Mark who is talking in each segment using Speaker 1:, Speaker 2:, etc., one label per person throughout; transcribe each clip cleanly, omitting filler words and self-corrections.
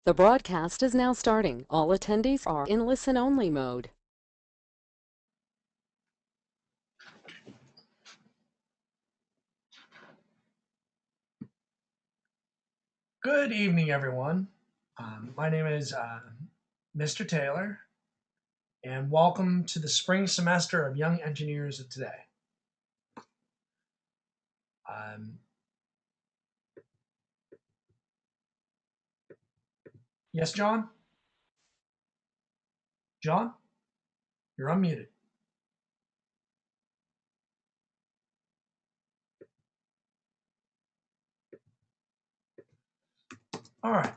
Speaker 1: The broadcast is now starting. All attendees are in listen-only mode.
Speaker 2: Good evening, everyone. My name is Mr. Taylor, and welcome to the spring semester of Young Engineers of Today. Um, yes, John? John, you're unmuted. All right.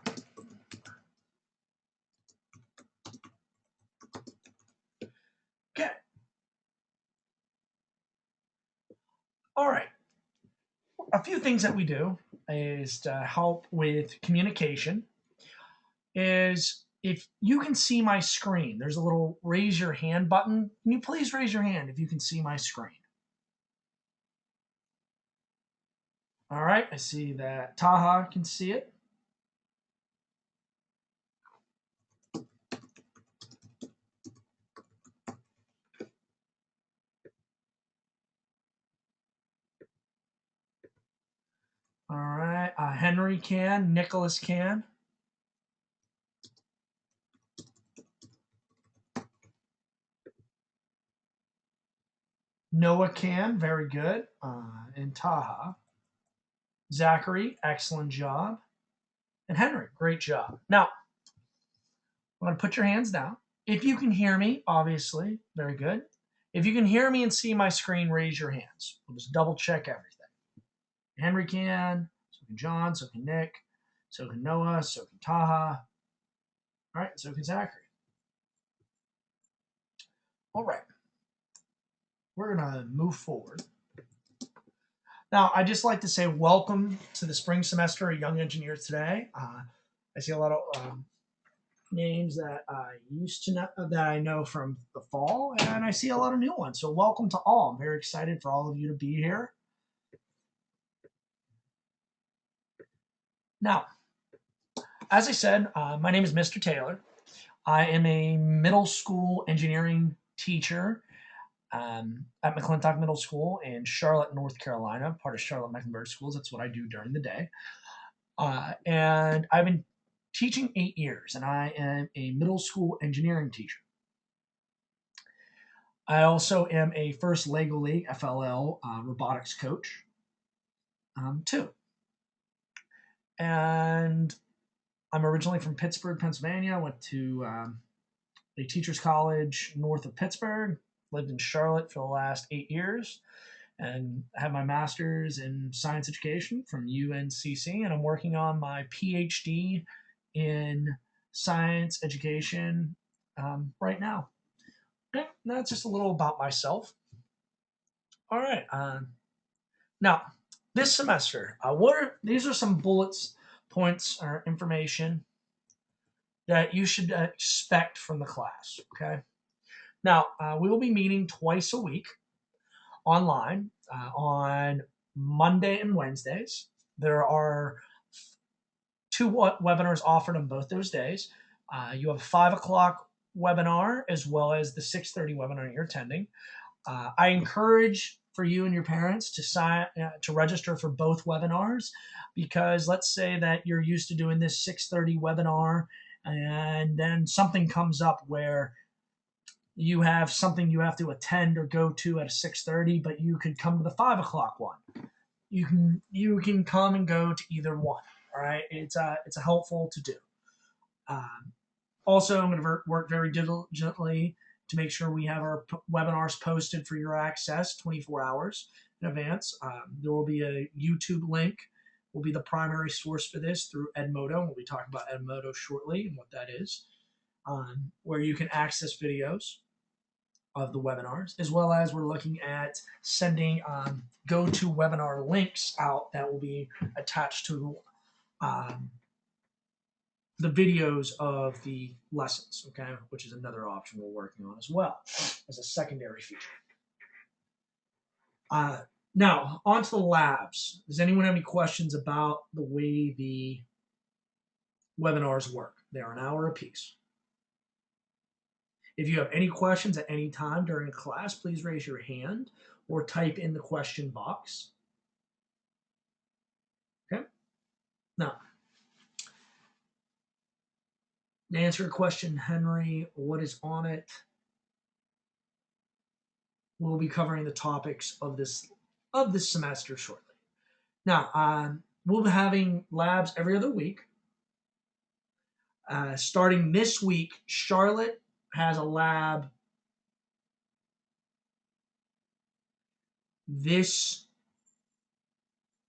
Speaker 2: Okay. All right. A few things that we do is to help with communication is if you can see my screen, there's a little raise your hand button. Can you please raise your hand if you can see my screen? All right. I see that Taha can see it. All right. Henry can. Nicholas can. Noah can. Very good. And Taha. Zachary, excellent job. And Henry, great job. Now, I'm going to put your hands down. If you can hear me, obviously, very good. If you can hear me and see my screen, raise your hands. We'll just double check everything. Henry can, so can John, so can Nick, so can Noah, so can Taha. All right, so can Zachary. All right, we're going to move forward. Now, I'd just like to say welcome to the spring semester of Young Engineers Today. I see a lot of names that I used to know, that I know from the fall, and I see a lot of new ones. So welcome to all. I'm very excited for all of you to be here. Now, as I said, my name is Mr. Taylor. I am a middle school engineering teacher at McClintock Middle School in Charlotte, North Carolina, part of Charlotte-Mecklenburg Schools. That's what I do during the day. And I've been teaching 8 years, and I am a middle school engineering teacher. I also am a First Lego League FLL robotics coach, too. And I'm originally from Pittsburgh, Pennsylvania. I went to a teacher's college north of Pittsburgh, lived in Charlotte for the last 8 years, and have my master's in science education from UNCC. And I'm working on my PhD in science education right now. Okay, that's just a little about myself. All right. Now, this semester, these are some bullets, points, or information that you should expect from the class. Okay. Now, we will be meeting twice a week online on Monday and Wednesdays. There are 2 webinars offered on both those days. You have a 5 o'clock webinar as well as the 6:30 webinar you're attending. I encourage for you and your parents to register for both webinars, because let's say that you're used to doing this 6:30 webinar and then something comes up where you have something you have to attend or go to at a 6:30, but you could come to the 5 o'clock one. You can come and go to either one. All right, it's helpful to do. Also, I'm going to work very diligently to make sure we have our webinars posted for your access 24 hours in advance. There will be a YouTube link, will be the primary source for this through Edmodo. We'll be talking about Edmodo shortly and what that is, where you can access videos of the webinars, as well as we're looking at sending GoToWebinar links out that will be attached to the videos of the lessons, okay, which is another option we're working on as well as a secondary feature. Now, on to the labs. Does anyone have any questions about the way the webinars work? They are an hour apiece. If you have any questions at any time during class, please raise your hand or type in the question box. Okay? Now, to answer your question, Henry, what is on it? We'll be covering the topics of this semester shortly. Now, we'll be having labs every other week. Starting this week, Charlotte has a lab this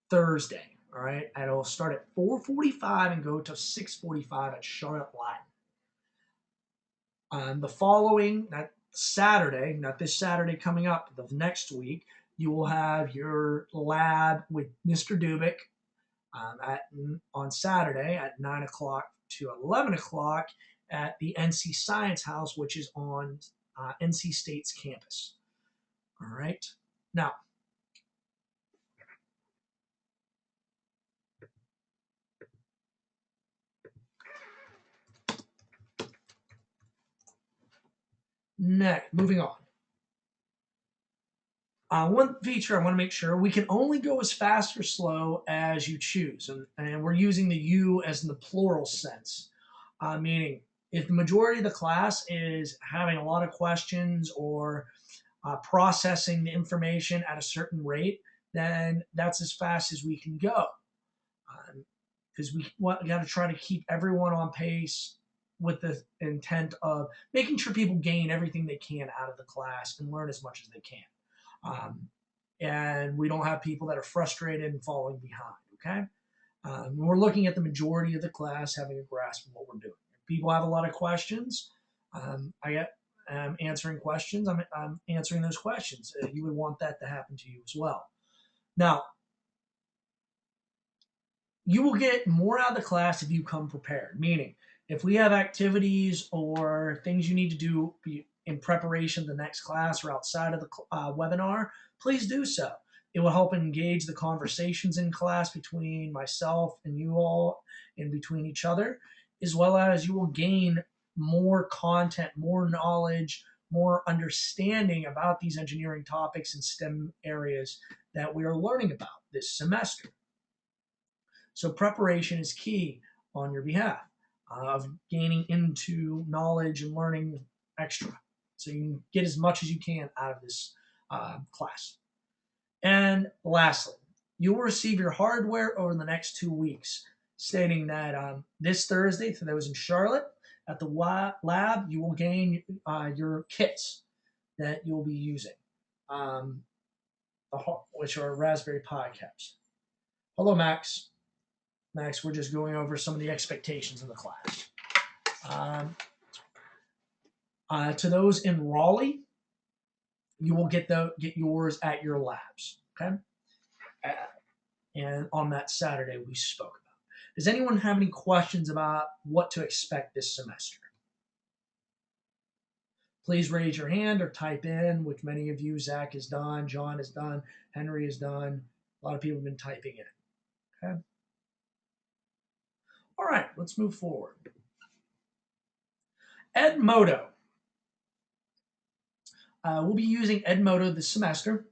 Speaker 2: Thursday. All right, and it'll start at 4:45 and go to 6:45 at Charlotte Latin. The following that Saturday, not this Saturday coming up, the next week, you will have your lab with Mr. Dubik on Saturday at 9 o'clock to 11 o'clock at the NC Science House, which is on NC State's campus. All right. Now, moving on. One feature I want to make sure we can only go as fast or slow as you choose, and we're using the you as in the plural sense, meaning if the majority of the class is having a lot of questions or processing the information at a certain rate, then that's as fast as we can go, because we got to try to keep everyone on pace with the intent of making sure people gain everything they can out of the class and learn as much as they can. And we don't have people that are frustrated and falling behind, okay? We're looking at the majority of the class having a grasp of what we're doing. If people have a lot of questions, I'm answering questions. I'm answering those questions. You would want that to happen to you as well. Now, you will get more out of the class if you come prepared, meaning if we have activities or things you need to do in preparation of the next class or outside of the webinar, please do so. It will help engage the conversations in class between myself and you all and between each other, as well as you will gain more content, more knowledge, more understanding about these engineering topics and STEM areas that we are learning about this semester. So preparation is key on your behalf of gaining into knowledge and learning extra. So you can get as much as you can out of this class. And lastly, you will receive your hardware over the next 2 weeks, stating that this Thursday, for those in Charlotte, at the lab, you will gain your kits that you'll be using, which are Raspberry Pi caps. Hello, Max. Max, we're just going over some of the expectations of the class. To those in Raleigh, you will get yours at your labs, okay? And on that Saturday we spoke about. Does anyone have any questions about what to expect this semester? Please raise your hand or type in, which many of you, Zach has done, John has done, Henry has done. A lot of people have been typing in, okay? All right, let's move forward. Edmodo. We'll be using Edmodo this semester.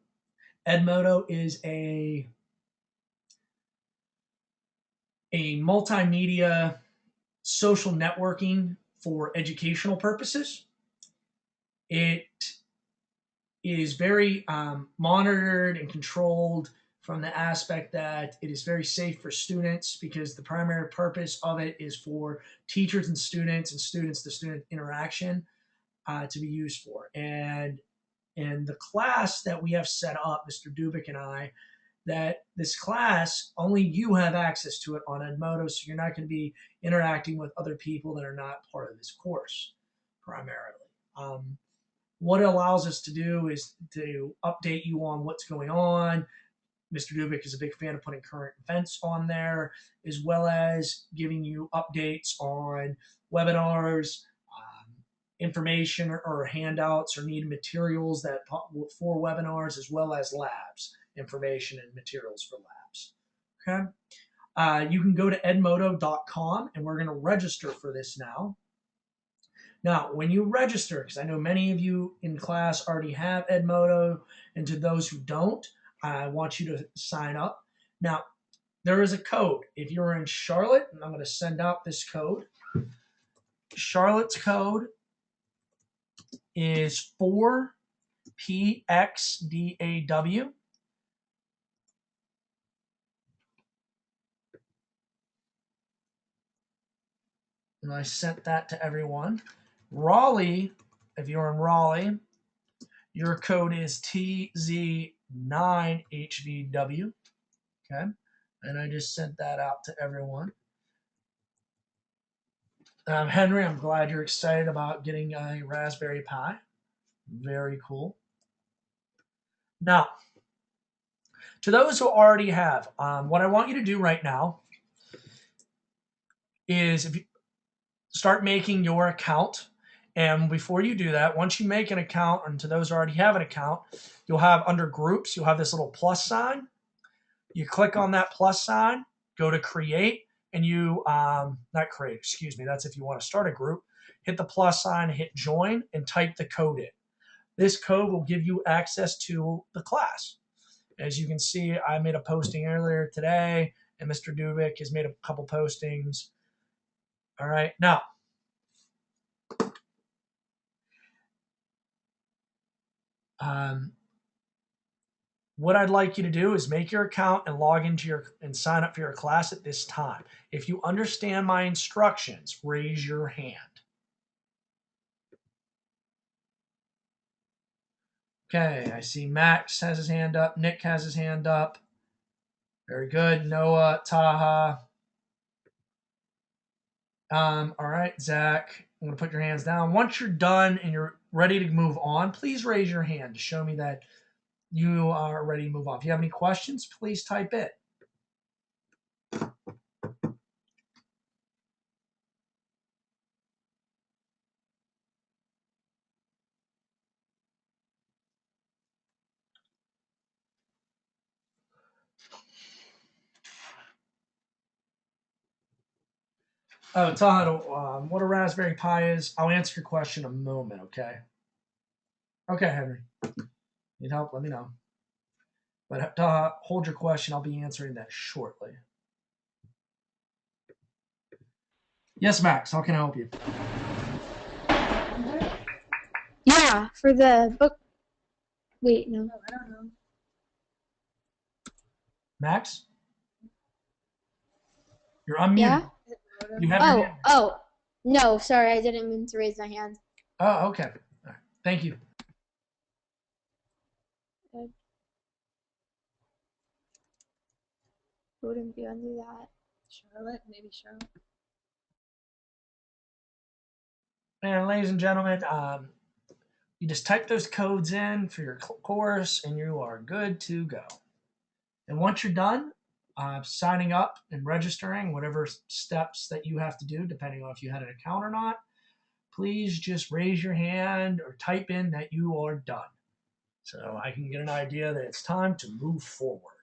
Speaker 2: Edmodo is a multimedia social networking for educational purposes. It is very monitored and controlled from the aspect that it is very safe for students, because the primary purpose of it is for teachers and student-to-student interaction to be used for. And in the class that we have set up, Mr. Dubik and I, that this class, only you have access to it on Edmodo, so you're not going to be interacting with other people that are not part of this course primarily. What it allows us to do is to update you on what's going on. Mr. Dubik is a big fan of putting current events on there, as well as giving you updates on webinars, information or handouts or needed materials that for webinars, as well as labs, information and materials for labs. Okay. You can go to edmodo.com and we're going to register for this now. Now, when you register, because I know many of you in class already have Edmodo, and to those who don't, I want you to sign up. Now, there is a code. If you're in Charlotte, and I'm going to send out this code. Charlotte's code is 4PXDAW. And I sent that to everyone. Raleigh, if you're in Raleigh, your code is TZ9HVW. Okay. And I just sent that out to everyone. Henry, I'm glad you're excited about getting a Raspberry Pi. Very cool. Now, to those who already have, what I want you to do right now is if you start making your account. And before you do that, once you make an account, and to those who already have an account, you'll have under groups, you'll have this little plus sign. You click on that plus sign, go to create, and you, not create, excuse me, that's if you want to start a group. Hit the plus sign, hit join, and type the code in. This code will give you access to the class. As you can see, I made a posting earlier today, and Mr. Dubik has made a couple postings. All right, now, what I'd like you to do is make your account and log into and sign up for your class at this time. If you understand my instructions, raise your hand. Okay, I see Max has his hand up. Nick has his hand up. Very good. Noah, Taha. All right, Zach, I'm going to put your hands down. Once you're done and you're ready to move on, please raise your hand to show me that you are ready to move on. If you have any questions, please type it. Oh, Taha, what a Raspberry Pi is, I'll answer your question in a moment, okay? Okay, Henry. Need help? Let me know. But Taha, hold your question. I'll be answering that shortly. Yes, Max, how can I help you?
Speaker 3: Yeah, for the book. Wait, no, I don't know.
Speaker 2: Max? You're unmuted.
Speaker 3: Yeah?
Speaker 2: You have your hand.
Speaker 3: Oh, no, sorry, I didn't mean to raise my hand.
Speaker 2: Oh, okay. All right. Thank you.
Speaker 3: It wouldn't be under that.
Speaker 4: Charlotte, maybe Charlotte.
Speaker 2: And ladies and gentlemen, you just type those codes in for your course and you are good to go. And once you're done signing up and registering, whatever steps that you have to do, depending on if you had an account or not, please just raise your hand or type in that you are done, so I can get an idea that it's time to move forward.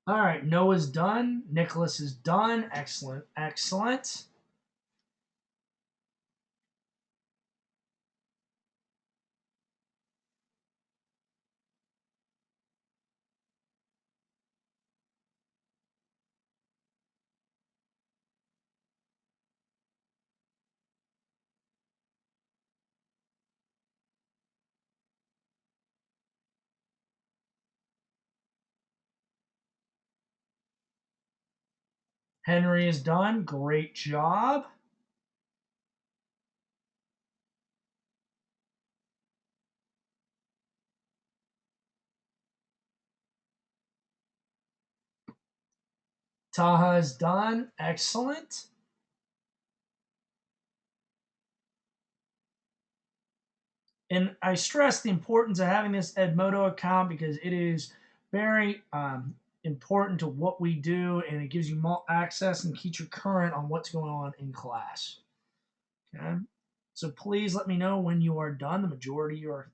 Speaker 2: All right, Noah's done. Nicholas is done. Excellent, excellent. Henry is done. Great job. Taha is done. Excellent. And I stress the importance of having this Edmodo account because it is very important to what we do, and it gives you more access and keeps you current on what's going on in class. Okay, so please let me know when you are done. The majority are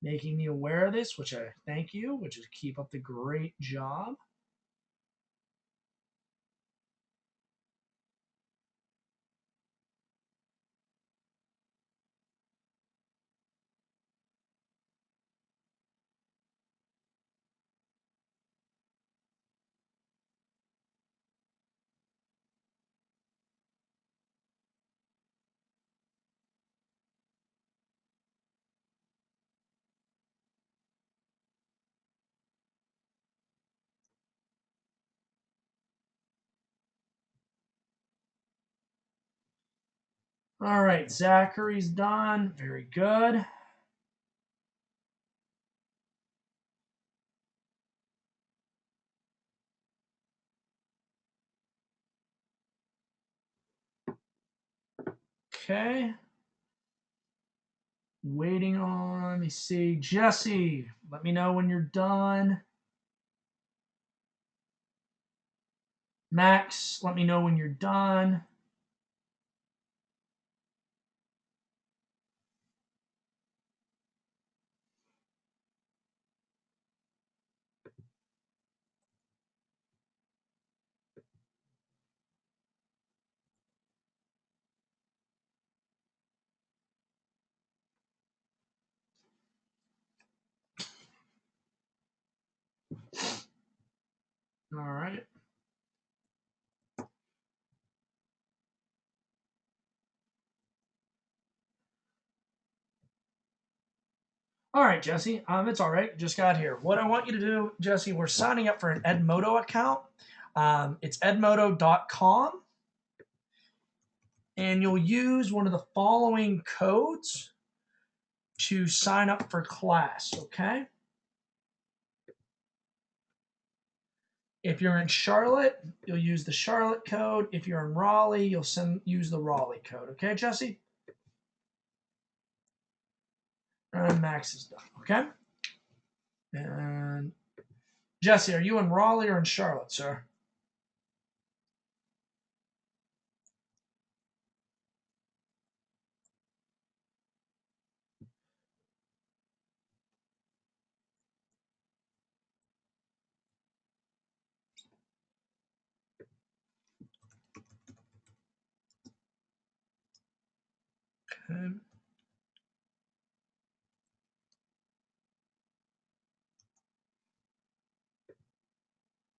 Speaker 2: making me aware of this, which I thank you, which is keep up the great job. All right, Zachary's done. Very good. Okay. Waiting on, let me see. Jesse, let me know when you're done. Max, let me know when you're done. All right. All right, Jesse. It's all right. Just got here. What I want you to do, Jesse, we're signing up for an Edmodo account. It's edmodo.com. And you'll use one of the following codes to sign up for class, okay? If you're in Charlotte, you'll use the Charlotte code. If you're in Raleigh, you'll use the Raleigh code, okay, Jesse? And Max is done, okay? And Jesse, are you in Raleigh or in Charlotte, sir? Okay.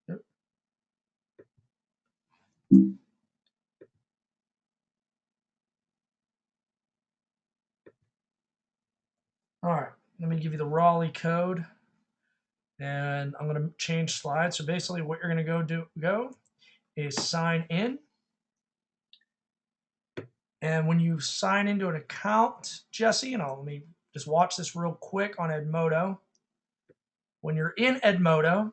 Speaker 2: Yep. All right, let me give you the Raleigh code. And I'm going to change slides. So basically what you're going to go is sign in. And when you sign into an account, Jesse, let me just watch this real quick on Edmodo. When you're in Edmodo,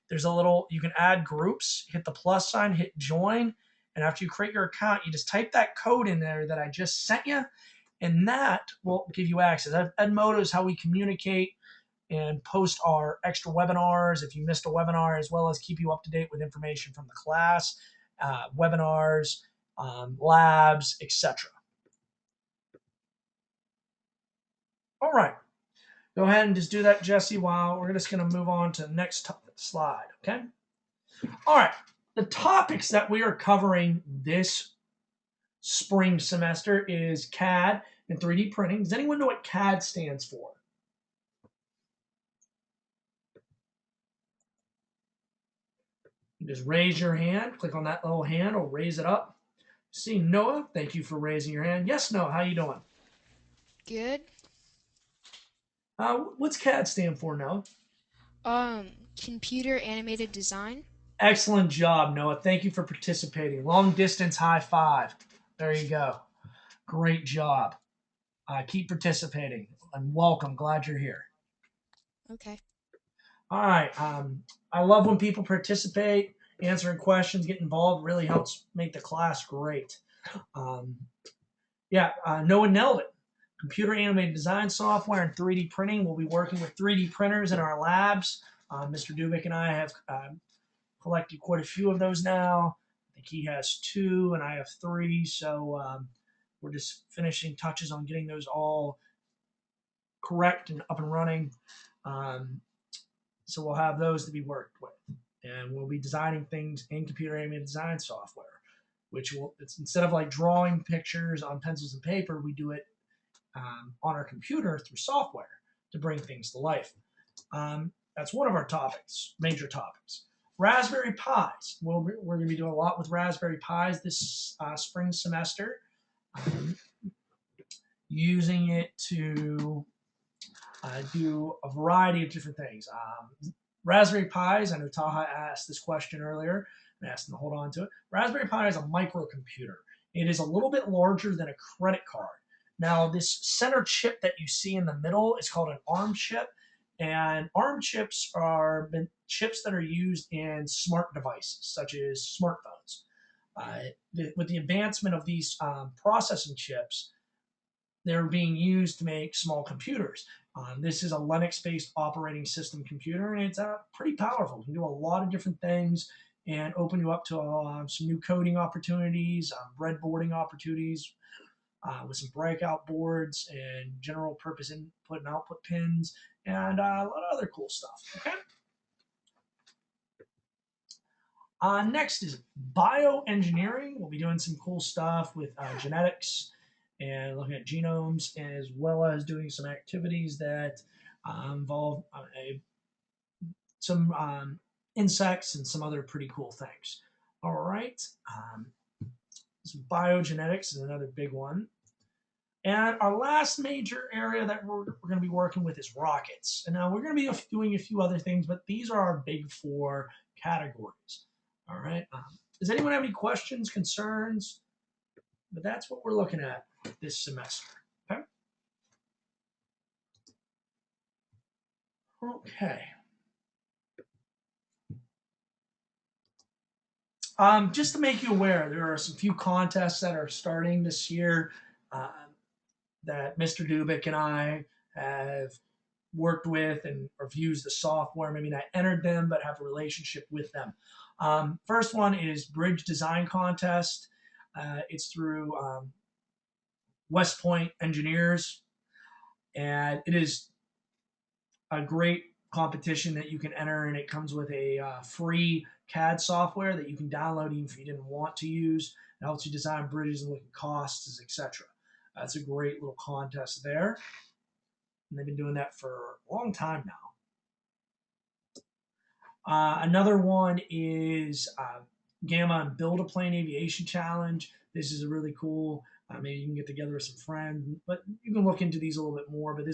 Speaker 2: there's a little, you can add groups, hit the plus sign, hit join. And after you create your account, you just type that code in there that I just sent you, and that will give you access. Edmodo is how we communicate and post our extra webinars if you missed a webinar, as well as keep you up to date with information from the class, webinars, labs, etc. All right. Go ahead and just do that, Jesse, while we're just going to move on to the next slide, okay? All right. The topics that we are covering this spring semester is CAD and 3D printing. Does anyone know what CAD stands for? Just raise your hand. Click on that little hand or raise it up. See Noah, thank you for raising your hand. Yes, Noah, how you doing?
Speaker 5: Good.
Speaker 2: What's CAD stand for, Noah?
Speaker 5: Computer animated design.
Speaker 2: Excellent job, Noah. Thank you for participating. Long distance high five. There you go. Great job. Keep participating and welcome. Glad you're here.
Speaker 1: Okay.
Speaker 2: All right. I love when people participate, answering questions, get involved. Really helps make the class great. Noah nailed it. Computer animated design software and 3D printing. We'll be working with 3D printers in our labs. Mr. Dubik and I have collected quite a few of those now. I think he has 2 and I have 3. So we're just finishing touches on getting those all correct and up and running. So we'll have those to be worked with. And we'll be designing things in computer animated design software, it's instead of like drawing pictures on pencils and paper, we do it on our computer through software to bring things to life. That's one of our major topics. Raspberry Pis. We're going to be doing a lot with Raspberry Pis this spring semester, using it to do a variety of different things. Raspberry Pis, I know Taha asked this question earlier, and asked them to hold on to it. Raspberry Pi is a microcomputer. It is a little bit larger than a credit card. Now, this center chip that you see in the middle is called an ARM chip, and ARM chips are chips that are used in smart devices, such as smartphones. With the advancement of these processing chips, they're being used to make small computers. This is a Linux-based operating system computer, and it's pretty powerful. It can do a lot of different things and open you up to some new coding opportunities, breadboarding opportunities with some breakout boards and general purpose input and output pins, and a lot of other cool stuff. Okay. Next is bioengineering. We'll be doing some cool stuff with genetics and looking at genomes, as well as doing some activities that involve some insects and some other pretty cool things. All right. So biogenetics is another big one. And our last major area that we're going to be working with is rockets. And now we're going to be doing a few other things, but these are our big 4 categories. All right. Does anyone have any questions, concerns? But that's what we're looking at this semester. Okay. Okay. Just to make you aware, there are some few contests that are starting this year that Mr. Dubik and I have worked with and have used the software, maybe not entered them, but have a relationship with them. First one is Bridge Design Contest. It's through West Point Engineers, and it is a great competition that you can enter, and it comes with a free CAD software that you can download even if you didn't want to use. It helps you design bridges and look at costs, etc. It's a great little contest there, and they've been doing that for a long time now. Another one is Gamma and Build a Plane Aviation Challenge. This is a really cool. Maybe you can get together with some friends, but you can look into these a little bit more. But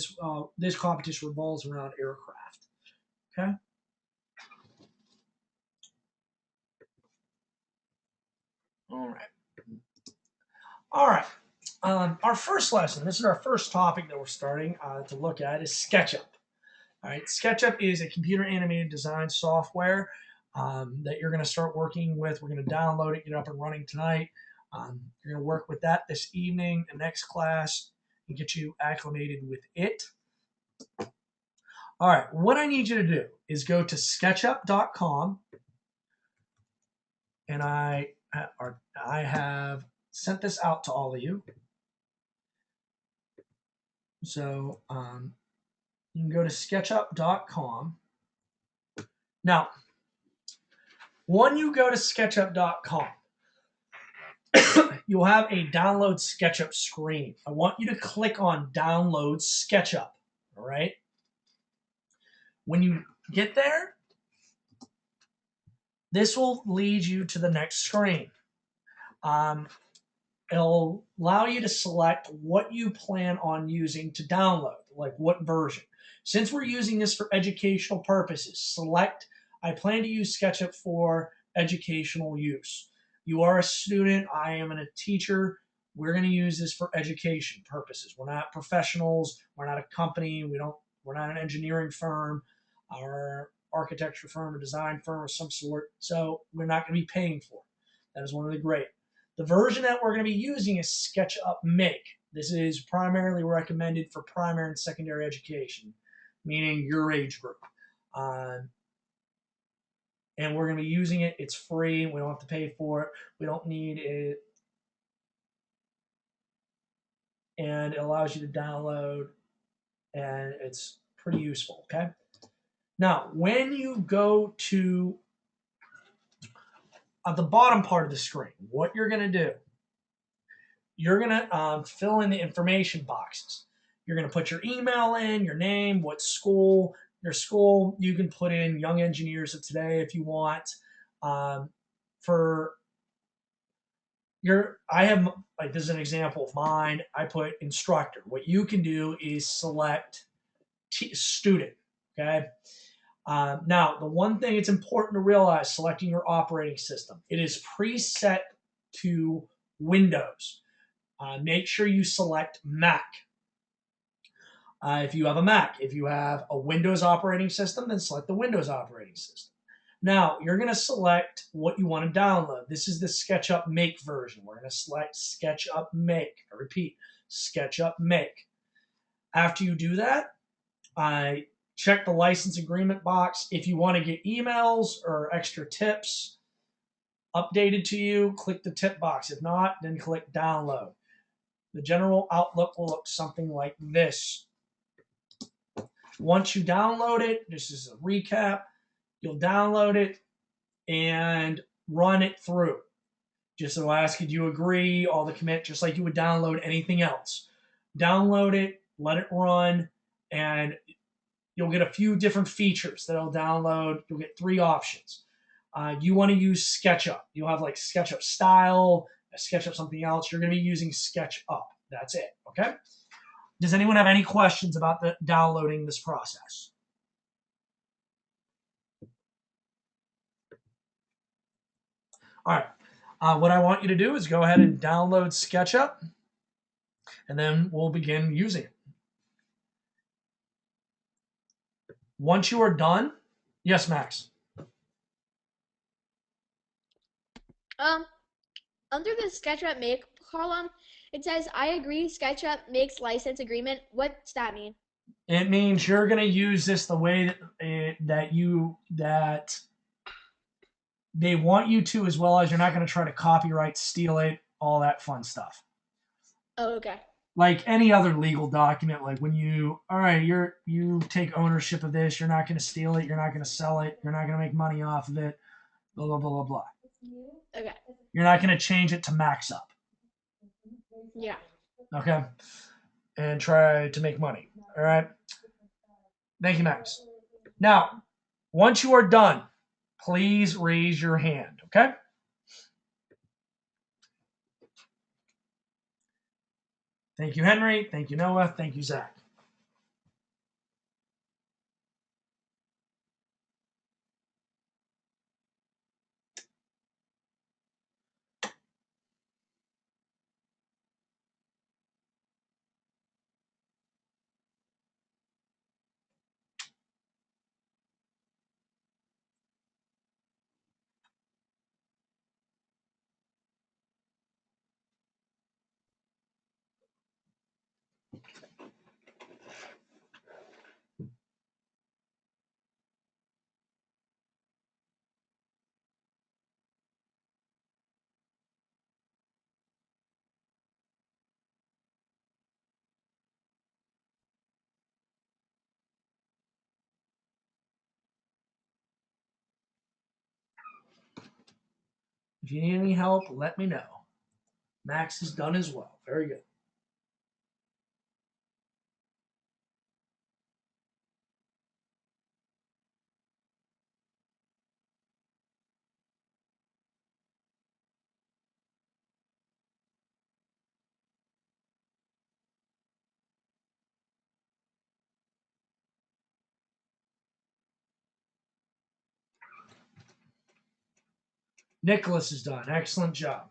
Speaker 2: this competition revolves around aircraft. Okay. All right. Our first lesson. This is our first topic that we're starting to look at is SketchUp. All right. SketchUp is a computer animated design software that you're going to start working with. We're going to download it, get up and running tonight. You're going to work with that this evening, the next class, and get you acclimated with it. All right, what I need you to do is go to sketchup.com, and I have sent this out to all of you. So you can go to sketchup.com. Now, when you go to sketchup.com, you'll have a download SketchUp screen. I want you to click on download SketchUp, all right? When you get there, this will lead you to the next screen. It'll allow you to select what you plan on using to download, like what version. Since we're using this for educational purposes, select I plan to use SketchUp for educational use. You are a student, I am a teacher. We're going to use this for education purposes. We're not professionals, we're not a company, we're not an engineering firm or architecture firm or design firm of some sort. So we're not going to be paying for it. That is one of the great. The version that we're going to be using is SketchUp Make. This is primarily recommended for primary and secondary education, meaning your age group. And we're going to be using it. It's free. We don't have to pay for it. We don't need it. And it allows you to download, and it's pretty useful, okay? Now, when you go to at the bottom part of the screen, what you're going to do, you're going to fill in the information boxes. You're going to put your email in, your name, what school, your school. You can put in Young Engineers of Today if you want. For your, I have, like, this is an example of mine. I put instructor. What you can do is select student, okay? Now, the one thing it's important to realize, selecting your operating system, it is preset to Windows. Make sure you select Mac. If you have a Mac, if you have a Windows operating system, then select the Windows operating system. Now, you're going to select what you want to download. This is the SketchUp Make version. We're going to select SketchUp Make. I repeat, SketchUp Make. After you do that, check the license agreement box. If you want to get emails or extra tips updated to you, click the tip box. If not, then click download. The general outlook will look something like this. Once you download it, this is a recap, you'll download it and run it through. Just so I ask, do you agree, all the commit, just like you would download anything else. Download it, let it run, and you'll get a few different features that it'll download. You'll get 3 options. You want to use SketchUp. You'll have like SketchUp Style, SketchUp something else. You're going to be using SketchUp. That's it, okay? Does anyone have any questions about downloading this process? All right. What I want you to do is go ahead and download SketchUp, and then we'll begin using it. Once you are done, yes, Max.
Speaker 3: Under the SketchUp Make column, it says, I agree SketchUp makes license agreement. What's that mean?
Speaker 2: It means you're going to use this the way that they want you to, as well as you're not going to try to copyright, steal it, all that fun stuff.
Speaker 3: Oh, okay.
Speaker 2: Like any other legal document, like when you take ownership of this, you're not going to steal it, you're not going to sell it, you're not going to make money off of it, blah, blah, blah, blah, blah.
Speaker 3: Okay.
Speaker 2: You're not going to change it to max up.
Speaker 3: Yeah.
Speaker 2: Okay? And try to make money. All right? Thank you, Max. Now, once you are done, please raise your hand, okay? Thank you, Henry. Thank you, Noah. Thank you, Zach. If you need any help, let me know. Max is done as well. Very good. Nicholas is done. Excellent job.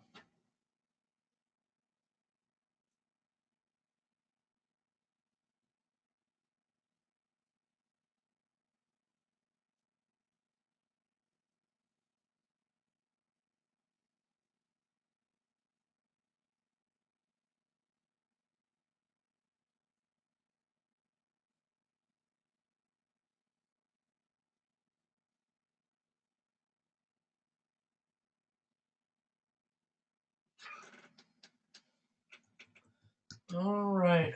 Speaker 2: All right.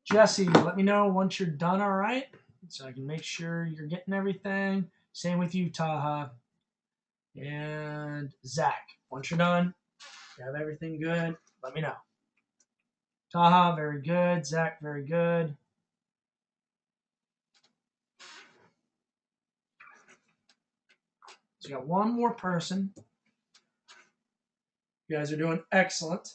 Speaker 2: Jesse, let me know once you're done, all right? So I can make sure you're getting everything. Same with you, Taha. And Zach, once you're done, you have everything good, let me know. Taha, very good. Zach, very good. So you got one more person. You guys are doing excellent.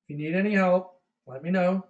Speaker 2: If you need any help, let me know.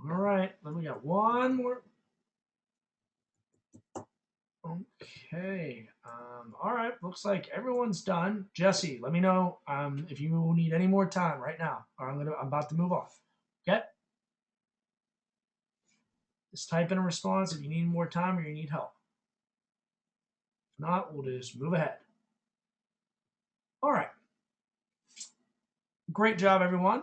Speaker 2: All right, then we got one more. Okay. All right. Looks like everyone's done. Jesse, let me know if you need any more time right now, or I'm about to move off. Okay. Just type in a response if you need more time or you need help. If not, we'll just move ahead. All right. Great job, everyone.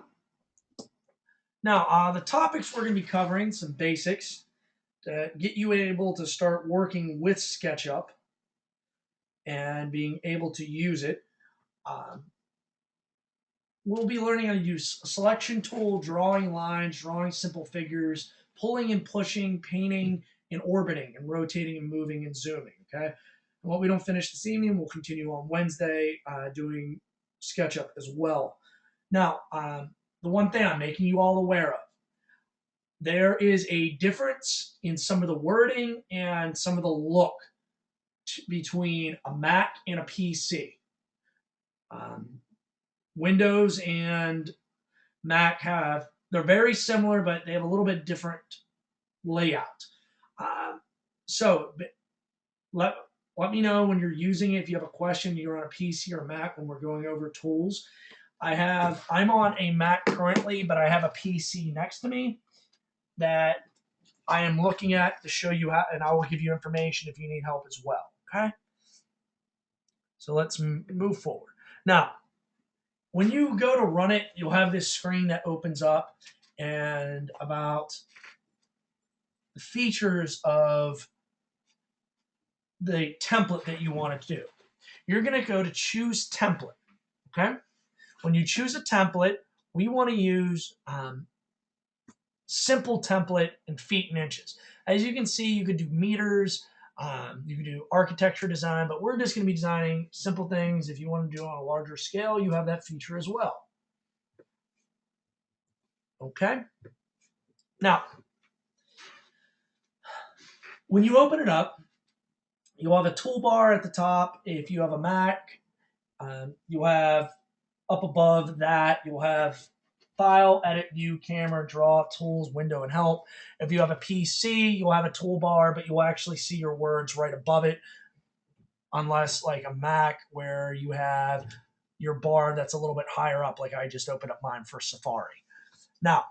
Speaker 2: Now, the topics we're going to be covering, some basics to get you able to start working with SketchUp and being able to use it. We'll be learning how to use a selection tool, drawing lines, drawing simple figures, pulling and pushing, painting and orbiting, and rotating and moving and zooming. Okay. And what we don't finish this evening, we'll continue on Wednesday doing SketchUp as well. Now, the one thing I'm making you all aware of, there is a difference in some of the wording and some of the look between a Mac and a PC. Windows and Mac they're very similar, but they have a little bit different layout. So let me know when you're using it. If you have a question, you're on a PC or a Mac when we're going over tools. I'm on a Mac currently, but I have a PC next to me that I am looking at to show you how, and I will give you information if you need help as well. Okay. So let's move forward. Now, when you go to run it, you'll have this screen that opens up and about the features of the template that you want to do. You're going to go to choose template. Okay. When you choose a template, we want to use simple template in feet and inches. As you can see, you could do meters, you can do architecture design, but we're just going to be designing simple things. If you want to do it on a larger scale, you have that feature as well. Okay. Now, when you open it up, you'll have a toolbar at the top. If you have a Mac, you'll have up above that, you'll have File, Edit, View, Camera, Draw, Tools, Window, and Help. If you have a PC, you'll have a toolbar, but you'll actually see your words right above it, unless like a Mac where you have your bar that's a little bit higher up, like I just opened up mine for Safari. Now,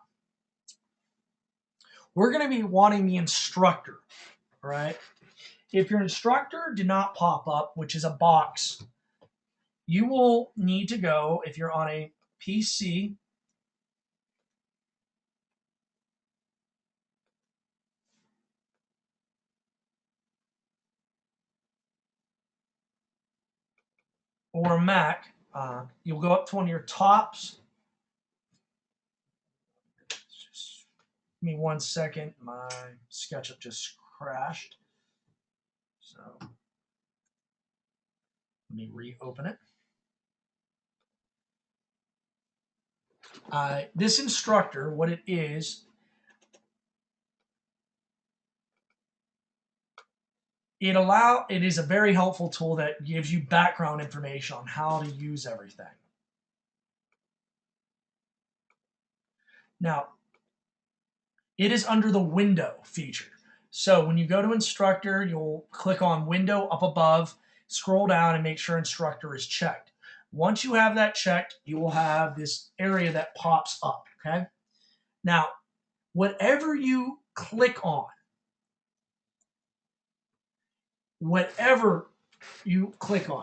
Speaker 2: we're going to be wanting the instructor, all right? If your instructor did not pop up, which is a box, you will need to go, if you're on a PC, or a Mac, you'll go up to one of your tops. Just give me 1 second. My SketchUp just crashed. So let me reopen it. This instructor, what it is, it is a very helpful tool that gives you background information on how to use everything. Now, it is under the window feature. So when you go to instructor, you'll click on window up above, scroll down and make sure instructor is checked. Once you have that checked, you will have this area that pops up, okay? Now, whatever you click on,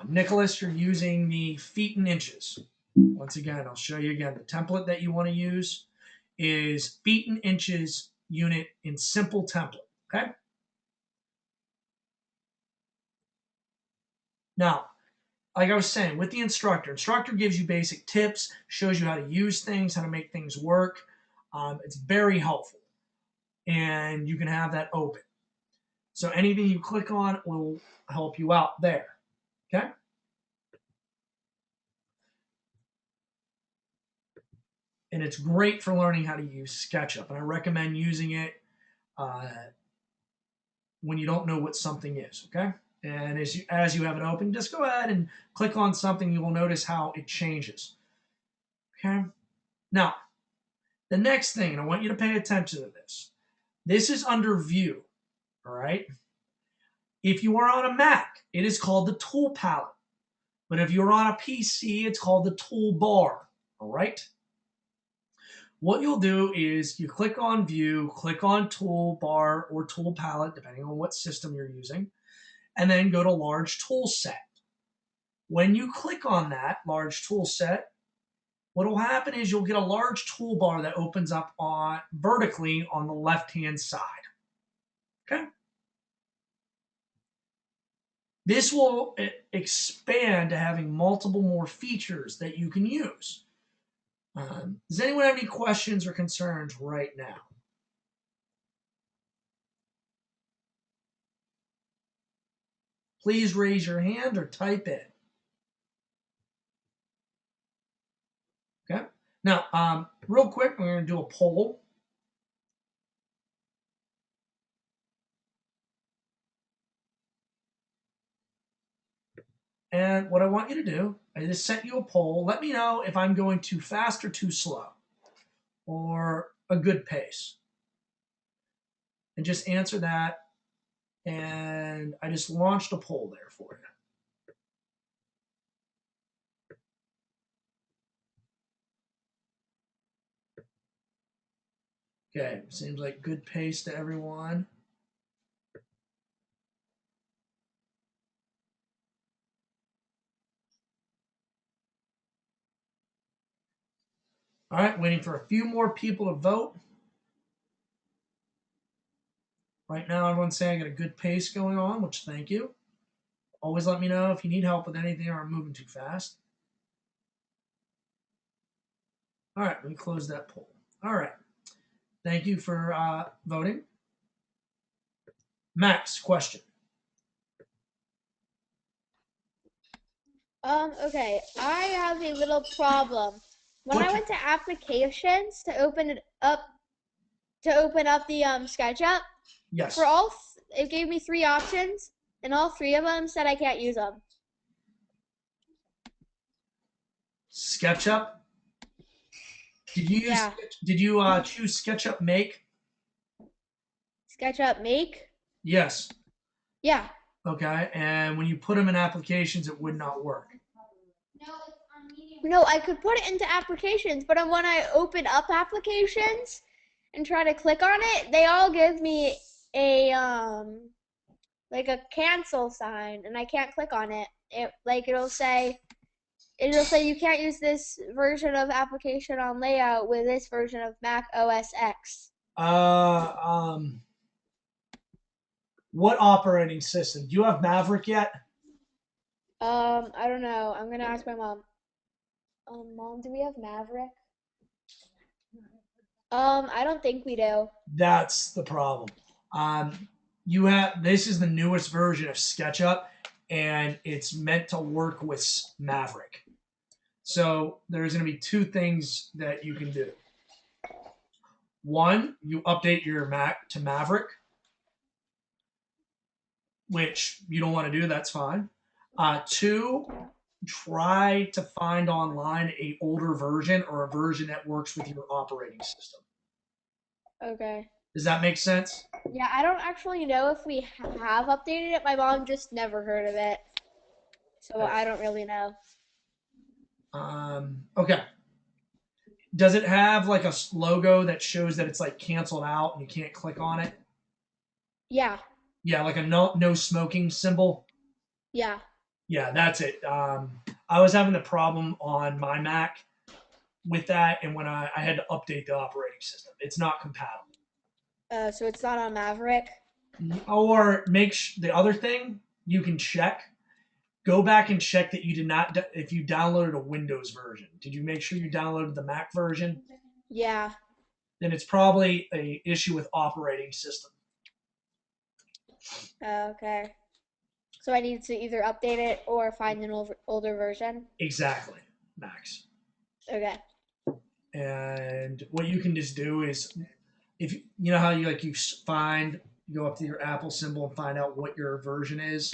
Speaker 2: Nicholas, you're using the feet and inches. Once again, I'll show you again. The template that you want to use is feet and inches unit in simple template, okay? Now, like I was saying, with the instructor gives you basic tips, shows you how to use things, how to make things work. It's very helpful, and you can have that open. So anything you click on will help you out there, okay? And it's great for learning how to use SketchUp, and I recommend using it when you don't know what something is, okay? And as you have it open, just go ahead and click on something. You will notice how it changes, okay? Now, the next thing, and I want you to pay attention to this. This is under View, all right? If you are on a Mac, it is called the Tool Palette. But if you're on a PC, it's called the Toolbar, all right? What you'll do is you click on View, click on Toolbar or Tool Palette, depending on what system you're using, and then go to Large Tool Set. When you click on that Large Tool Set, what will happen is you'll get a large toolbar that opens up vertically on the left-hand side. Okay? This will expand to having multiple more features that you can use. Does anyone have any questions or concerns right now? Please raise your hand or type in. Okay. Now, real quick, we're going to do a poll. And what I want you to do, I just sent you a poll. Let me know if I'm going too fast or too slow, or a good pace. And just answer that. And I just launched a poll there for you. Okay, seems like good pace to everyone. All right, waiting for a few more people to vote. Right now, everyone's saying I got a good pace going on, which thank you. Always let me know if you need help with anything or I'm moving too fast. All right, let me close that poll. All right, thank you for voting. Max, question.
Speaker 3: Okay, I have a little problem. When I went to applications to open up the SketchUp,
Speaker 2: Yes.
Speaker 3: it gave me 3 options, and all 3 of them said I can't use them.
Speaker 2: SketchUp. Did you use?
Speaker 3: Yeah.
Speaker 2: Did you choose SketchUp Make?
Speaker 3: SketchUp Make?
Speaker 2: Yes.
Speaker 3: Yeah.
Speaker 2: Okay. And when you put them in applications, it would not work.
Speaker 3: No, I could put it into applications, but when I open up applications and try to click on it, they all give me a like a cancel sign, and I can't click on it. It'll say you can't use this version of application on layout with this version of Mac OS X.
Speaker 2: What operating system? Do you have Maverick yet?
Speaker 3: I don't know. I'm gonna ask my mom. Mom, do we have Maverick? I don't think we do.
Speaker 2: That's the problem. You have this is the newest version of SketchUp, and it's meant to work with Maverick. So there's going to be two things that you can do. One, you update your Mac to Maverick, which you don't want to do. That's fine. Two, try to find online a older version or a version that works with your operating system.
Speaker 3: Okay.
Speaker 2: Does that make sense?
Speaker 3: Yeah, I don't actually know if we have updated it. My mom just never heard of it. So I don't really know.
Speaker 2: Okay. Does it have like a logo that shows that it's like canceled out and you can't click on it?
Speaker 3: Yeah.
Speaker 2: Yeah, like a no smoking symbol.
Speaker 3: Yeah.
Speaker 2: Yeah, that's it. I was having the problem on my Mac with that, and when I had to update the operating system, it's not compatible.
Speaker 3: So it's not on Maverick.
Speaker 2: Or the other thing you can check. Go back and check that you did not. If you downloaded a Windows version, did you make sure you downloaded the Mac version?
Speaker 3: Yeah.
Speaker 2: Then it's probably a issue with operating system.
Speaker 3: Okay. So I need to either update it or find an older version.
Speaker 2: Exactly, Max.
Speaker 3: Okay.
Speaker 2: And what you can just do is, if you know how you go up to your Apple symbol and find out what your version is.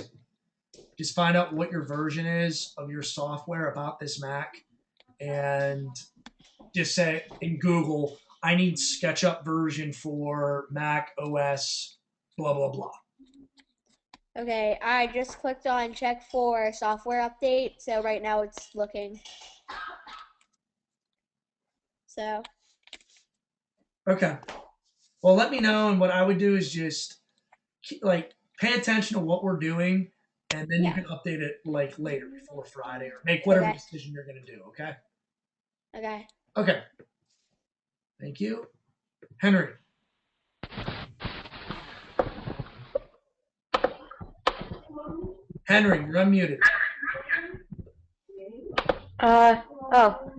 Speaker 2: Just find out what your version is of your software about this Mac, and just say in Google, I need SketchUp version for Mac OS, blah blah blah.
Speaker 3: Okay, I just clicked on check for software update, so right now it's looking. So.
Speaker 2: Okay. Well, let me know, and what I would do is just pay attention to what we're doing, and then you can update it like later before Friday, or make whatever decision you're gonna do. Okay.
Speaker 3: Okay.
Speaker 2: Okay. Thank you, Henry. Henry, you're unmuted.
Speaker 5: Well,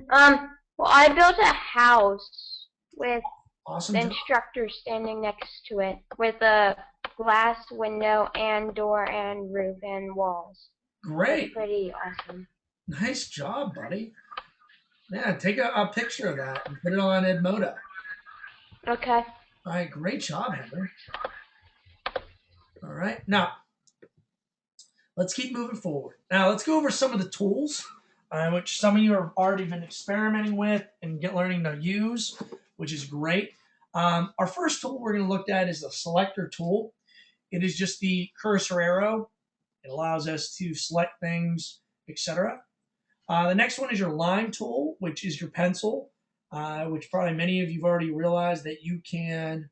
Speaker 5: I built a house with
Speaker 2: Awesome
Speaker 5: the
Speaker 2: job.
Speaker 5: instructor standing next to it with a glass window and door and roof and walls.
Speaker 2: Great.
Speaker 5: Pretty awesome.
Speaker 2: Nice job, buddy. Yeah, take a picture of that and put it on Edmodo.
Speaker 5: Okay.
Speaker 2: All right, great job, Henry. All right, now let's keep moving forward. Now let's go over some of the tools, which some of you have already been experimenting with and learning to use, which is great. Our first tool we're going to look at is the selector tool. It is just the cursor arrow. It allows us to select things, etc. The next one is your line tool, which is your pencil, which probably many of you have already realized that you can.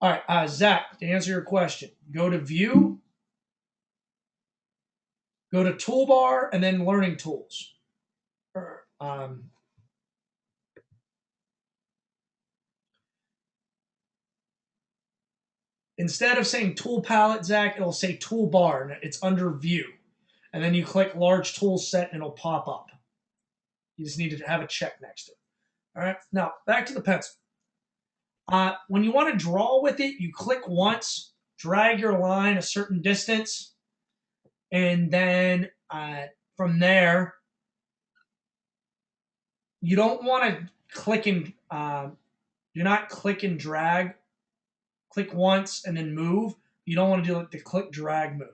Speaker 2: All right, Zach, to answer your question, go to View, go to Toolbar, and then Learning Tools. Instead of saying Tool Palette, Zach, it'll say Toolbar, and it's under View. And then you click Large Tool Set, and it'll pop up. You just need to have a check next to it. All right, now back to the pencil. When you want to draw with it, you click once, drag your line a certain distance, and then from there, you don't want to click and do not click and drag. Click once and then move. You don't want to do like the click, drag, move.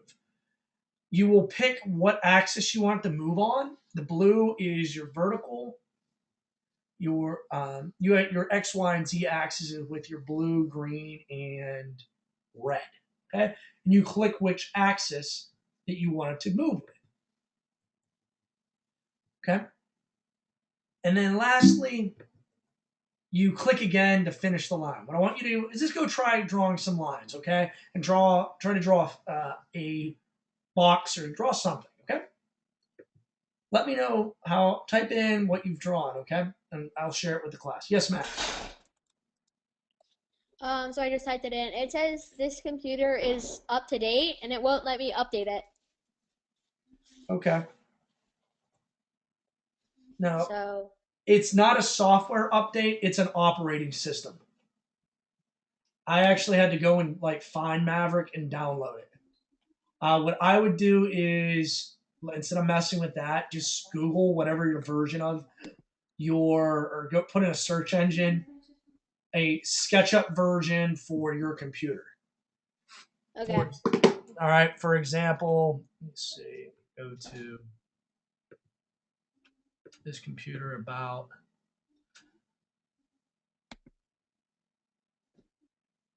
Speaker 2: You will pick what axis you want to move on. The blue is your vertical, your X, Y, and Z axes with your blue, green, and red. Okay, and you click which axis that you want it to move with. Okay, and then lastly, you click again to finish the line. What I want you to do is just go try drawing some lines, okay, and try to draw a box or draw something, okay. Let me know how. Type in what you've drawn, okay, and I'll share it with the class. Yes, Matt.
Speaker 3: So I just typed it in. It says this computer is up to date and it won't let me update it.
Speaker 2: Okay. No,
Speaker 3: So
Speaker 2: it's not a software update, it's an operating system. I actually had to go and like find Maverick and download it. What I would do is instead of messing with that, just Google whatever your version of or go put in a search engine a SketchUp version for your computer.
Speaker 3: okay.
Speaker 2: All right. For example, let's see. Go to this computer about.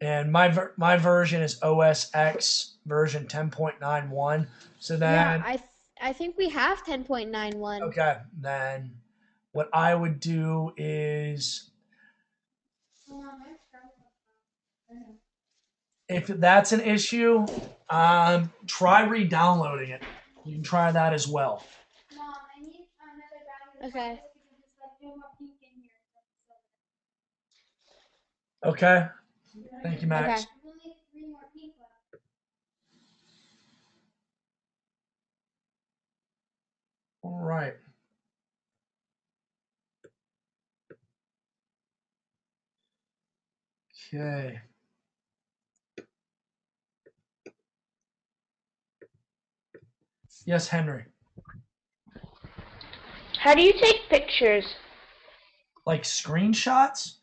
Speaker 2: And my version is OS X version 10.91. So then,
Speaker 3: Yeah, I think we have 10.91.
Speaker 2: okay, then what I would do is, if that's an issue, try re-downloading it. You can try that as well.
Speaker 3: Okay.
Speaker 2: Okay. Thank you, Max.
Speaker 3: Okay.
Speaker 2: All right. Okay. Yes, Henry.
Speaker 5: How do you take pictures?
Speaker 2: Like screenshots?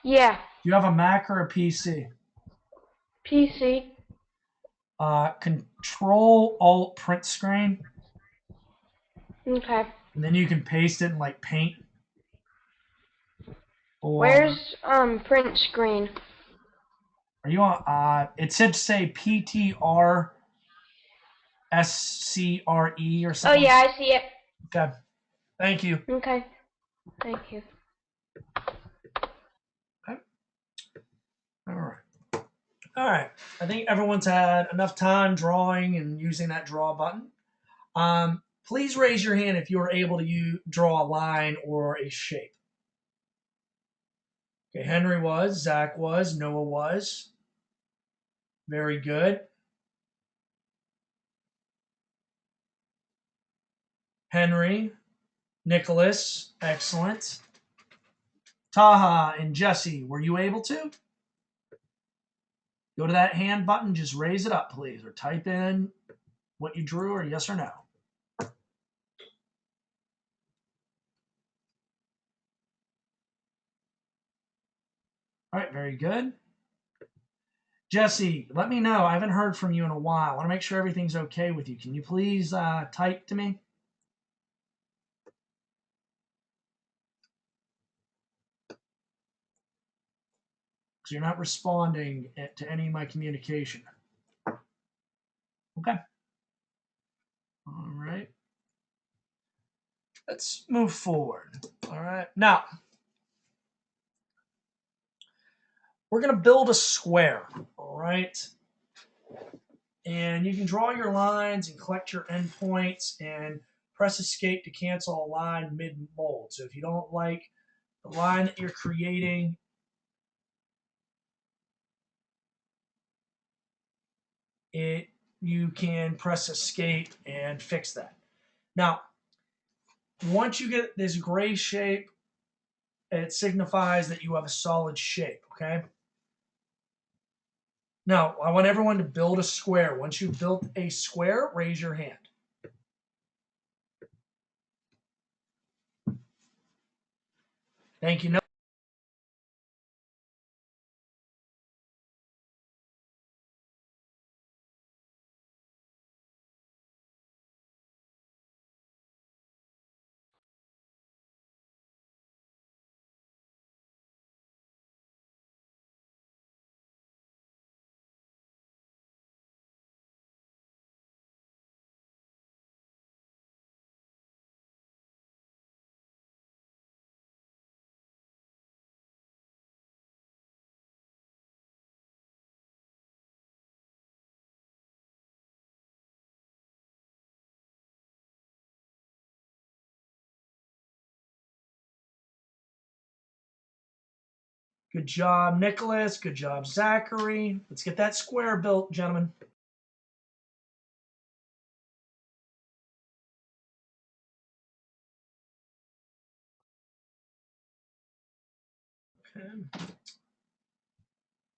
Speaker 5: Yeah,
Speaker 2: Do you have a Mac or a PC?
Speaker 5: PC.
Speaker 2: Control Alt print screen,
Speaker 5: Okay.
Speaker 2: and then you can paste it in like Paint. Or
Speaker 5: Where's print screen?
Speaker 2: are you on? It should say PTR SCRE or
Speaker 5: Oh
Speaker 2: something.
Speaker 5: yeah, I see it.
Speaker 2: Okay. Thank you.
Speaker 5: Okay. Thank you.
Speaker 2: Okay. All right. All right. I think everyone's had enough time drawing and using that draw button. Please raise your hand if you are able to draw a line or a shape. Okay, Henry was, Zach was, Noah was. Very good. Henry, Nicholas, excellent. Taha and Jesse, were you able to? Go to that hand button, just raise it up, please, or type in what you drew, or yes or no. All right, very good. Jesse, let me know. I haven't heard from you in a while. I want to make sure everything's okay with you. Can you please type to me? Because you're not responding to any of my communication. Okay. All right. Let's move forward. All right. Now, we're going to build a square. All right. And you can draw your lines and collect your endpoints and press escape to cancel a line mid-mold. So if you don't like the line that you're creating, you can press escape and fix that. Now, once you get this gray shape, it signifies that you have a solid shape, okay? Now, I want everyone to build a square. Once you've built a square, raise your hand. Thank you. Good job, Nicholas. Good job, Zachary. Let's get that square built, gentlemen. Okay.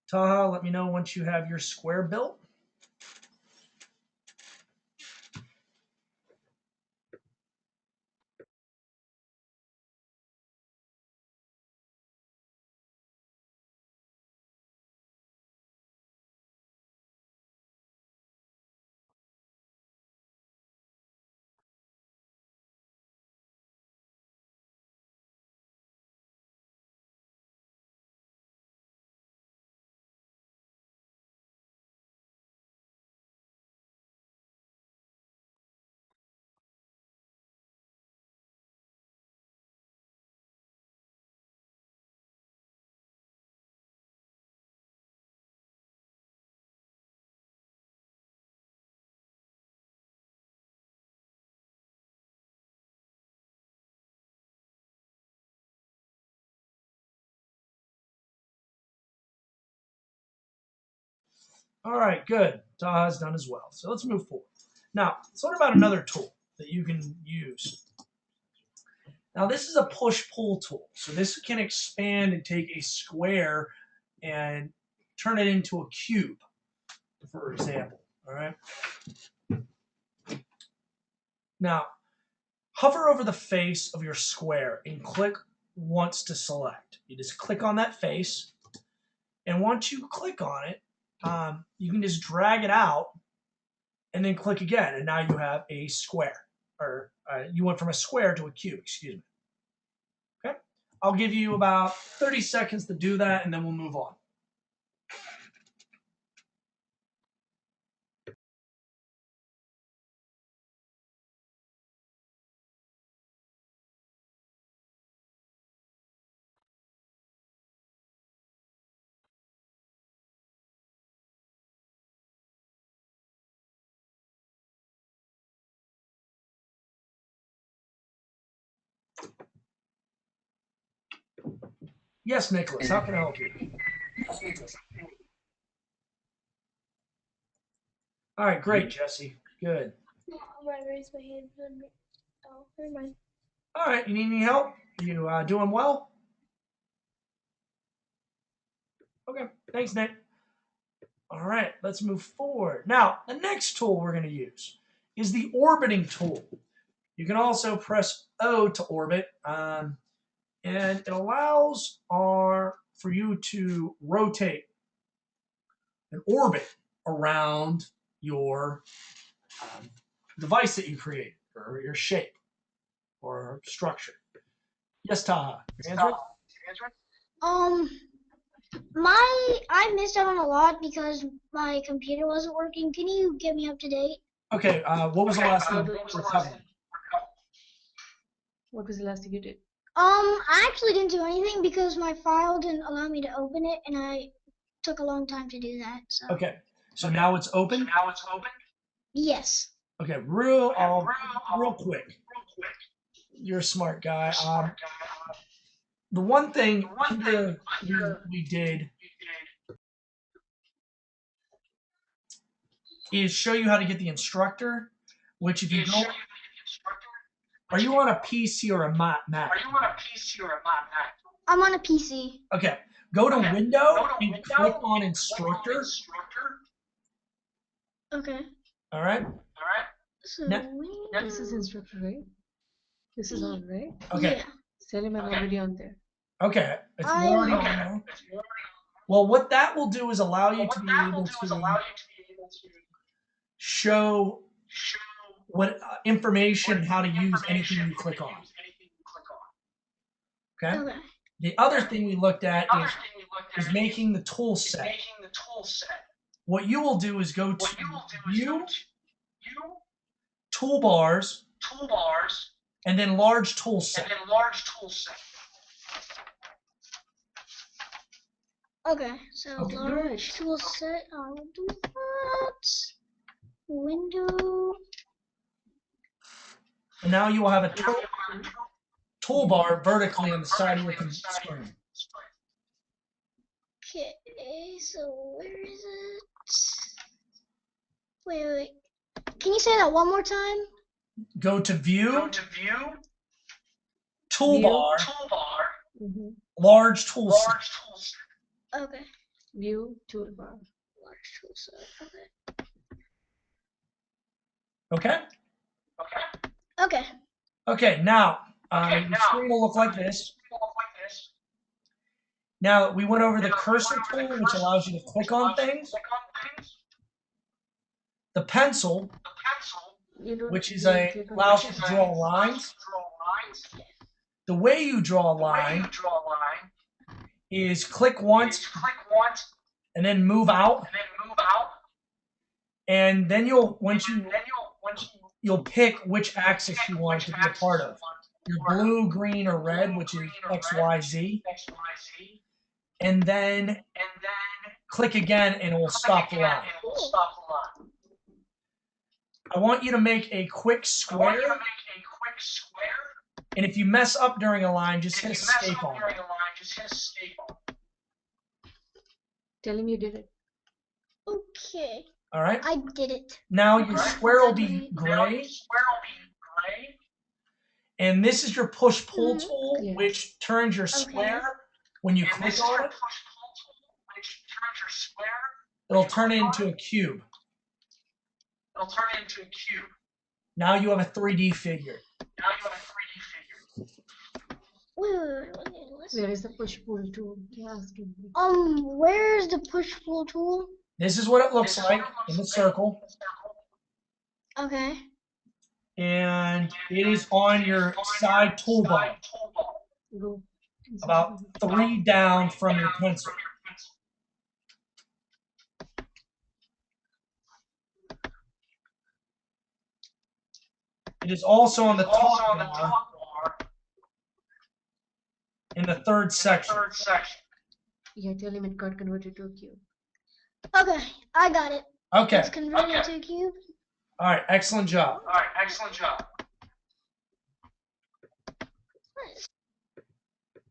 Speaker 2: Taha, let me know once you have your square built. All right, good. Taha's done as well. So let's move forward. Now, let's learn about another tool that you can use. Now, this is a push-pull tool. So this can expand and take a square and turn it into a cube, for example. All right. Now, hover over the face of your square and click once to select. You just click on that face, and once you click on it, you can just drag it out and then click again, and now you have a square, or you went from a square to a cube, excuse me. Okay, I'll give you about 30 seconds to do that, and then we'll move on. Yes, Nicholas, how can I help you? All right, great, Jesse. Good.
Speaker 3: I'm gonna raise my hand. Oh, never mind.
Speaker 2: All right, you need any help? You doing well? Okay, thanks, Nick. All right, let's move forward. Now, the next tool we're going to use is the orbiting tool. You can also press O to orbit, and it allows for you to rotate an orbit around your device that you created, or your shape, or structure. Yes, Taha, your answer?
Speaker 6: I missed out on a lot because my computer wasn't working. Can you get me up to date?
Speaker 2: Okay, what was the last thing we're covering?
Speaker 4: What was the last thing you did?
Speaker 6: I actually didn't do anything because my file didn't allow me to open it, and I took a long time to do that. So.
Speaker 2: Okay, so now it's open?
Speaker 6: Yes.
Speaker 2: Okay, real quick. You're a smart guy. The one thing we did is show you how to get the instructor, which if you don't, are you on a PC or a Mac?
Speaker 6: I'm on a PC.
Speaker 2: Okay, go to Window and click on Instructor.
Speaker 6: Okay.
Speaker 2: All right.
Speaker 6: So
Speaker 4: This is instructor, right? This is on, right?
Speaker 2: Okay.
Speaker 6: Yeah.
Speaker 4: Tell him I'm already on there.
Speaker 2: Okay. It's already on there. Well, what that will do is allow you to be able to show what information, how to use anything you click on. Okay.
Speaker 6: Okay.
Speaker 2: The other thing we looked at is making the tool set. What you will do is go to View, Toolbars, and then Large Tool Set.
Speaker 6: Okay. So large tool set. I'll do that. Window.
Speaker 2: And now you will have a toolbar vertically on the side of your screen.
Speaker 6: Okay, so where is it? Wait. Can you say that one more time?
Speaker 2: Go to View,
Speaker 4: View.
Speaker 2: Toolbar,
Speaker 4: Mm-hmm.
Speaker 2: Large Tool Set.
Speaker 6: Okay.
Speaker 4: View toolbar.
Speaker 6: Large tool set.
Speaker 2: Okay?
Speaker 6: Okay.
Speaker 2: Okay, now, your screen will look like this. Now, we went over the cursor tool, which allows you to click on things. The pencil,
Speaker 4: You don't
Speaker 2: which is
Speaker 4: really click on
Speaker 2: allows
Speaker 4: the
Speaker 2: you to draw lines. The way you draw a line is click once and then move out. And then you'll pick which axis you want it to be a part of. Your blue, green, or red, which is X, Y, Z. And then click again and it will stop the line. I want you to make a quick square. And if you mess up during a line, just hit escape on it.
Speaker 4: Tell him you did it.
Speaker 6: Okay.
Speaker 2: All right?
Speaker 6: I did it.
Speaker 2: Now your square will be gray. And this is your push-pull tool,
Speaker 4: Yes.
Speaker 2: which turns your square when you click on it. It'll turn it into a cube. Now you have a 3D figure.
Speaker 6: Wait.
Speaker 4: Where is the push pull tool? He asked him.
Speaker 6: Where's the push pull tool?
Speaker 2: This is what it looks like in the circle.
Speaker 6: Okay.
Speaker 2: And it is on your side toolbar,
Speaker 4: Go.
Speaker 2: about 3 down from your pencil. It is also on the top bar in the 3rd section.
Speaker 4: Yeah, tell him it got converted to a cube.
Speaker 6: Okay, I got it.
Speaker 2: Okay.
Speaker 6: It's converted to a cube.
Speaker 2: All right. Excellent job.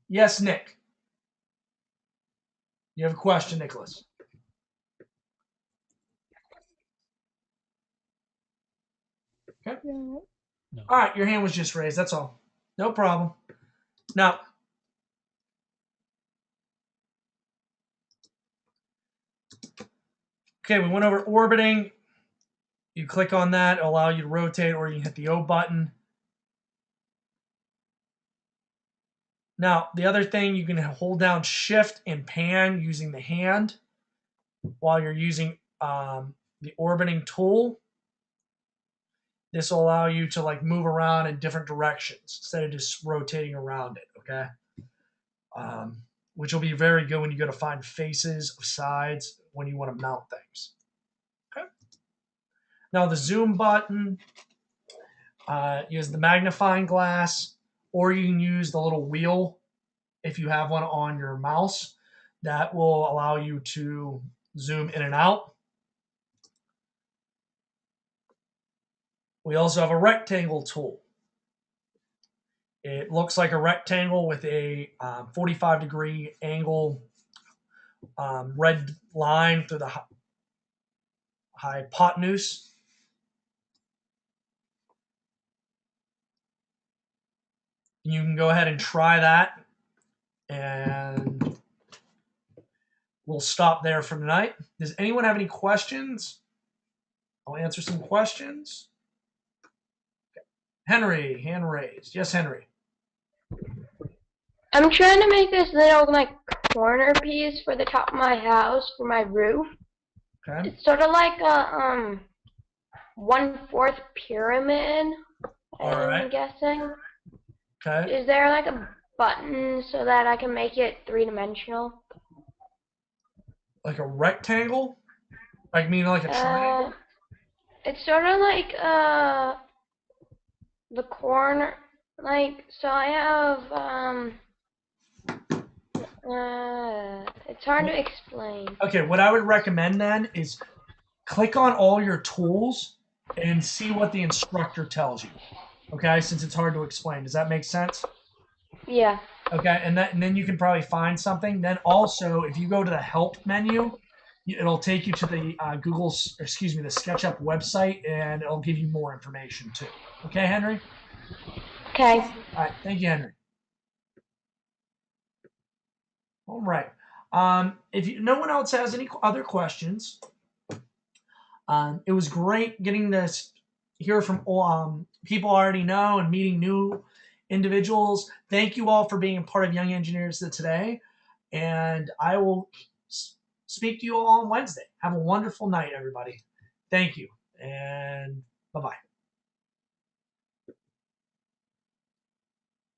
Speaker 2: Yes, Nick. You have a question, Nicholas? Okay.
Speaker 6: No.
Speaker 2: All right. Your hand was just raised. That's all. No problem. Now, okay, we went over orbiting. You click on that, it'll allow you to rotate, or you can hit the O button. Now, the other thing, you can hold down Shift and pan using the hand while you're using the orbiting tool. This will allow you to like move around in different directions instead of just rotating around it, okay? Which will be very good when you go to find faces of sides when you want to mount things. Okay. Now the zoom button, use the magnifying glass, or you can use the little wheel if you have one on your mouse. That will allow you to zoom in and out. We also have a rectangle tool. It looks like a rectangle with a 45-degree angle red line through the hypotenuse. You can go ahead and try that, and we'll stop there for tonight. Does anyone have any questions? I'll answer some questions. Okay. Henry, hand raised. Yes, Henry.
Speaker 5: I'm trying to make this little like corner piece for the top of my house for my roof.
Speaker 2: Okay.
Speaker 5: It's sort of like a 1/4 pyramid.
Speaker 2: All right.
Speaker 5: I'm guessing.
Speaker 2: Okay.
Speaker 5: Is there like a button so that I can make it 3-dimensional?
Speaker 2: Like a rectangle? Like mean like a triangle?
Speaker 5: It's sort of like the corner, like, so I have it's hard to explain.
Speaker 2: Okay, what I would recommend then is click on all your tools and see what the instructor tells you. Okay, since it's hard to explain. Does that make sense?
Speaker 5: Yeah.
Speaker 2: Okay, and then you can probably find something. Then also, if you go to the help menu, it'll take you to the the SketchUp website, and it'll give you more information too. Okay, Henry?
Speaker 5: Okay.
Speaker 2: All right, thank you, Henry. All right. If no one else has any other questions, it was great getting this hear from people I already know and meeting new individuals. Thank you all for being a part of Young Engineers today, and I will speak to you all on Wednesday. Have a wonderful night, everybody. Thank you, and bye-bye.